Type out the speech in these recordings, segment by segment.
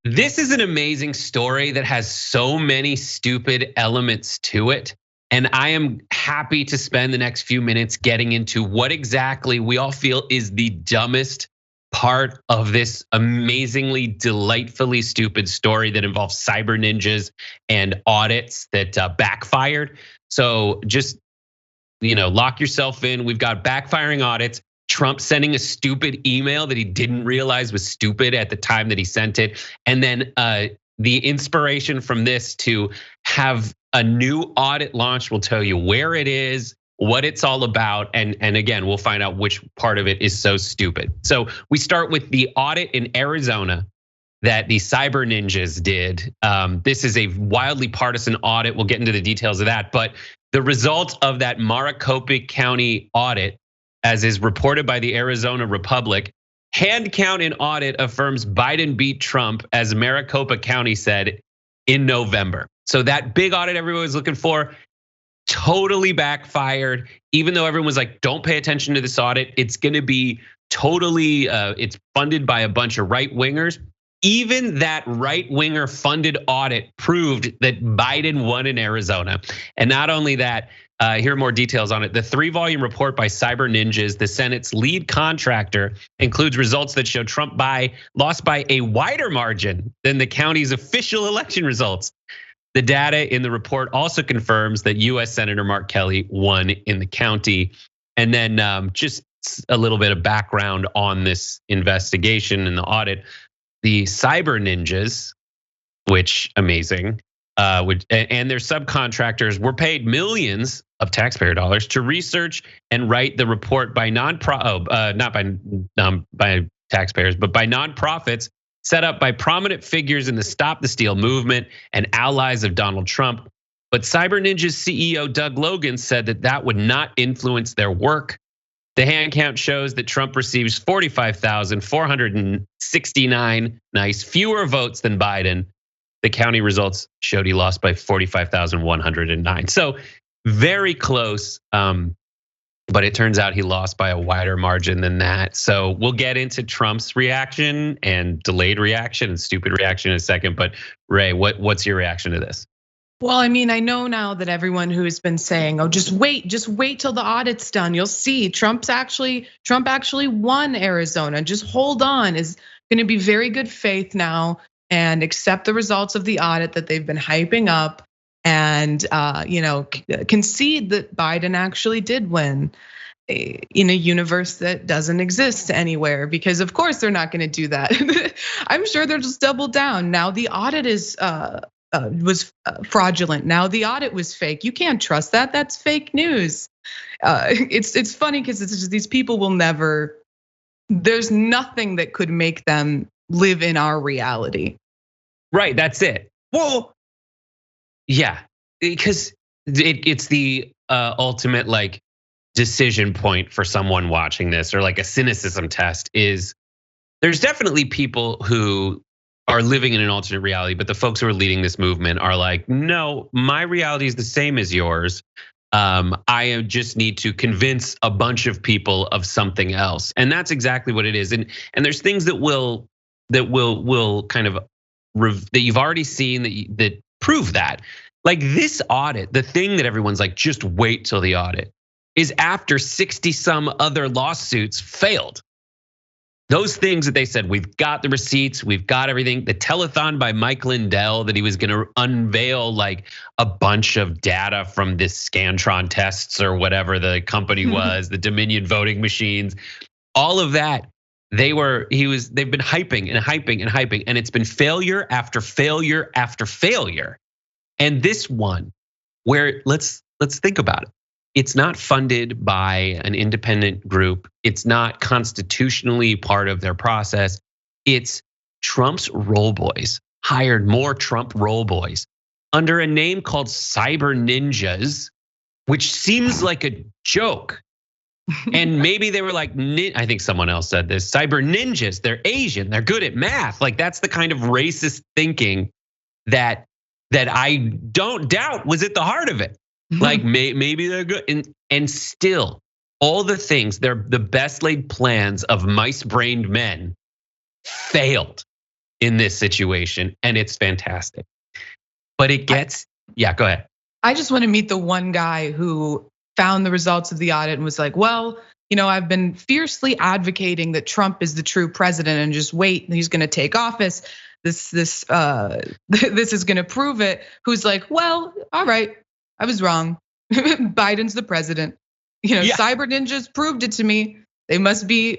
This is an amazing story that has so many stupid elements to it. And I am happy to spend the next few minutes getting into what exactly we all feel is the dumbest part of this amazingly, delightfully stupid story that involves cyber ninjas and audits that backfired. So just, lock yourself in. We've got backfiring audits. Trump sending a stupid email that he didn't realize was stupid at the time that he sent it. And then the inspiration from this to have a new audit launched. We'll tell you where it is, what it's all about. And again, we'll find out which part of it is so stupid. So we start with the audit in Arizona that the cyber ninjas did. This is a wildly partisan audit. We'll get into the details of that. But the result of that Maricopa County audit, as is reported by the Arizona Republic, hand count and audit affirms Biden beat Trump, as Maricopa County said in November. So that big audit everyone was looking for totally backfired. Even though everyone was like, don't pay attention to this audit, it's gonna be totally, it's funded by a bunch of right wingers. Even that right winger funded audit proved that Biden won in Arizona. And not only that, here are more details on it. The 3-volume report by Cyber Ninjas, the Senate's lead contractor, includes results that show Trump lost by a wider margin than the county's official election results. The data in the report also confirms that US Senator Mark Kelly won in the county. And then just a little bit of background on this investigation and the audit. The Cyber Ninjas, which amazing, and their subcontractors were paid millions of taxpayer dollars to research and write the report by not by taxpayers, but by nonprofits set up by prominent figures in the Stop the Steal movement and allies of Donald Trump. But Cyber Ninjas CEO Doug Logan said that would not influence their work. The hand count shows that Trump receives 45,469 fewer votes than Biden. The county results showed he lost by 45,109. So very close, but it turns out he lost by a wider margin than that. So we'll get into Trump's reaction and delayed reaction and stupid reaction in a second. But Ray, what's your reaction to this? Well, I mean, I know now that everyone who has been saying, "Oh, just wait till the audit's done. You'll see Trump actually won Arizona. Just hold on," is going to be very good faith now and accept the results of the audit that they've been hyping up and concede that Biden actually did win in a universe that doesn't exist anywhere, because of course they're not going to do that. I'm sure they'll just double down. Now the audit was fraudulent. Now the audit was fake. You can't trust that. That's fake news. It's funny because it's just these people will never. There's nothing that could make them live in our reality. Right. That's it. Well, yeah, because it's the ultimate like decision point for someone watching this, or like a cynicism test. Is there's definitely people who are living in an alternate reality, but the folks who are leading this movement are like, no, my reality is the same as yours. I just need to convince a bunch of people of something else, and that's exactly what it is. And there's things that will kind of that you've already seen that prove that. Like this audit, the thing that everyone's like, just wait till the audit, is after 60 some other lawsuits failed. Those things that they said, we've got the receipts, we've got everything. The telethon by Mike Lindell that he was gonna unveil like a bunch of data from this Scantron tests or whatever the company was, the Dominion voting machines, all of that. They've been hyping and hyping and hyping, and it's been failure after failure after failure. And this one, where let's think about it. It's not funded by an independent group. It's not constitutionally part of their process. It's Trump's roll boys hired more Trump roll boys under a name called Cyber Ninjas, which seems like a joke. And maybe they were like, I think someone else said this, Cyber Ninjas, they're Asian, they're good at math. Like that's the kind of racist thinking that I don't doubt was at the heart of it. Like maybe they're good, and still all the things, they're the best laid plans of mice-brained men failed. in this situation, and it's fantastic. But it gets, yeah, go ahead. I just want to meet the one guy who found the results of the audit and was like, well, I've been fiercely advocating that Trump is the true president and just wait, he's going to take office. This is going to prove it. Who's like, well, all right, I was wrong. Biden's the president. Cyber ninjas proved it to me. They must be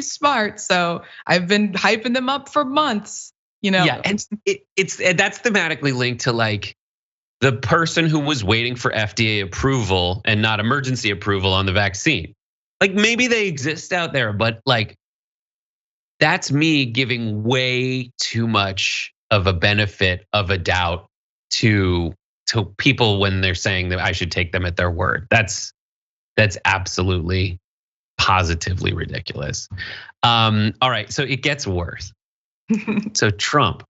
smart. So I've been hyping them up for months. Yeah, and that's thematically linked to like the person who was waiting for FDA approval and not emergency approval on the vaccine. Like maybe they exist out there, but like that's me giving way too much of a benefit of a doubt to people when they're saying that I should take them at their word. That's absolutely positively ridiculous. All right, so it gets worse. So Trump,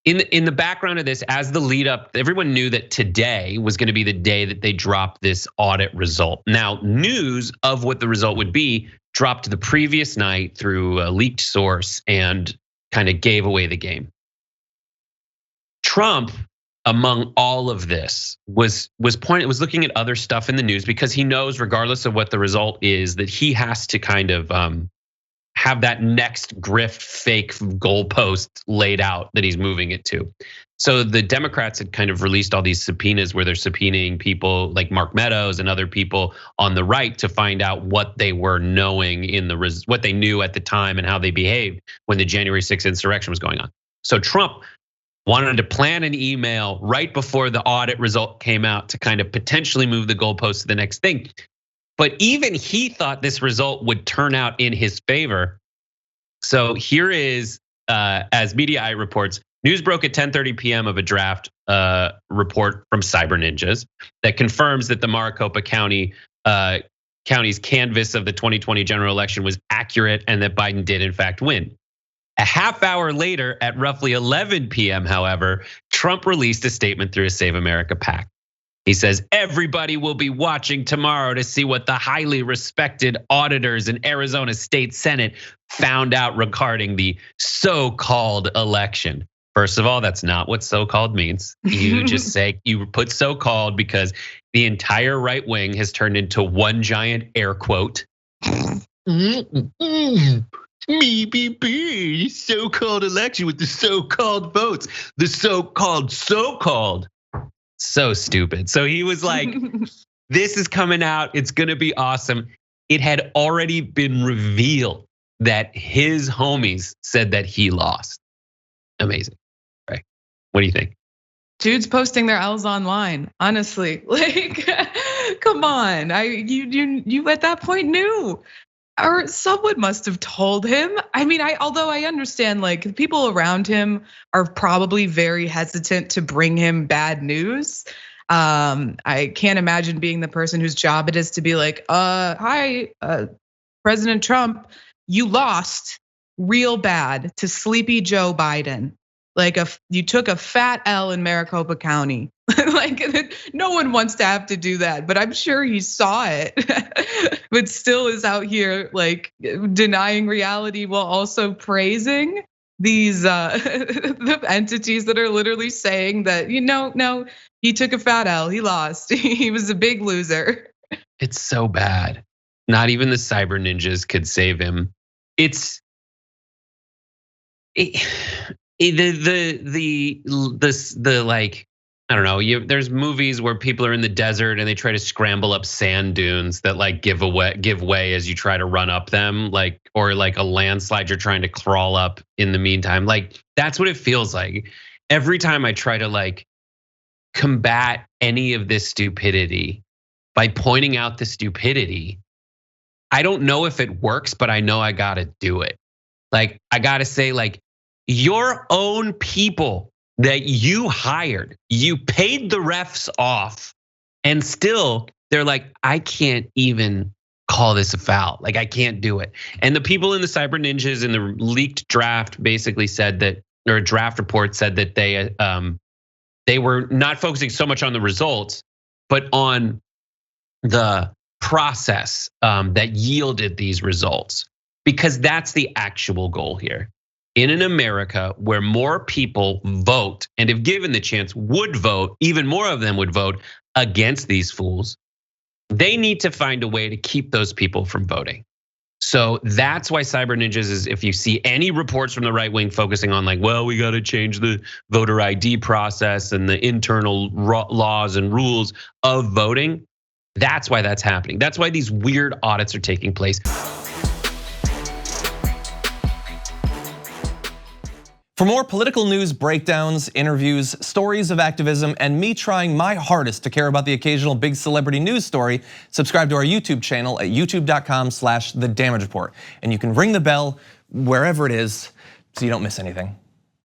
in the background of this, as the lead up, everyone knew that today was going to be the day that they dropped this audit result. Now, news of what the result would be dropped the previous night through a leaked source and kind of gave away the game. Trump, among all of this, was looking at other stuff in the news because he knows, regardless of what the result is, that he has to kind of have that next grift fake goalpost laid out that he's moving it to. So the Democrats had kind of released all these subpoenas where they're subpoenaing people like Mark Meadows and other people on the right to find out what they were knowing what they knew at the time and how they behaved when the January 6th insurrection was going on. So Trump wanted to plan an email right before the audit result came out to kind of potentially move the goalpost to the next thing. But even he thought this result would turn out in his favor. So here is, as Media Eye reports, news broke at 10:30 p.m. of a draft report from Cyber Ninjas that confirms that the Maricopa County's canvass of the 2020 general election was accurate and that Biden did in fact win. A half hour later, at roughly 11 p.m., however, Trump released a statement through his Save America PAC. He says, everybody will be watching tomorrow to see what the highly respected auditors in Arizona State Senate found out regarding the so-called election. First of all, that's not what so-called means. You just say, you put so-called because the entire right wing has turned into one giant air quote. Me, so-called election with the so-called votes, the so-called. So stupid. So he was like, this is coming out. It's going to be awesome. It had already been revealed that his homies said that he lost. Amazing, right? What do you think? Dudes posting their L's online, honestly. Like, come on. You at that point knew. Or someone must have told him. I mean, although I understand, like, people around him are probably very hesitant to bring him bad news. I can't imagine being the person whose job it is to be like, hi, President Trump, you lost real bad to sleepy Joe Biden. Like you took a fat L in Maricopa County. Like no one wants to have to do that, but I'm sure he saw it, but still is out here like denying reality while also praising these the entities that are literally saying that, no, he took a fat L, he lost, he was a big loser. It's so bad. Not even the cyber ninjas could save him. The like, I don't know. There's movies where people are in the desert and they try to scramble up sand dunes that like give way as you try to run up them, like, or like a landslide you're trying to crawl up in the meantime. Like that's what it feels like. Every time I try to like combat any of this stupidity by pointing out the stupidity, I don't know if it works, but I know I gotta do it. Like I gotta say, like, your own people that you hired, you paid the refs off, and still they're like, I can't even call this a foul. Like I can't do it. And the people in the cyber ninjas in the leaked draft basically said that, or a draft report said that they were not focusing so much on the results, but on the process that yielded these results, because that's the actual goal here. in an America where more people vote, and if given the chance would vote, even more of them would vote against these fools, they need to find a way to keep those people from voting. So that's why Cyber Ninjas is, if you see any reports from the right wing focusing on like, well, we got to change the voter ID process and the internal laws and rules of voting, that's why that's happening. That's why these weird audits are taking place. For more political news breakdowns, interviews, stories of activism, and me trying my hardest to care about the occasional big celebrity news story, subscribe to our YouTube channel at youtube.com/The Damage Report. And you can ring the bell wherever it is so you don't miss anything.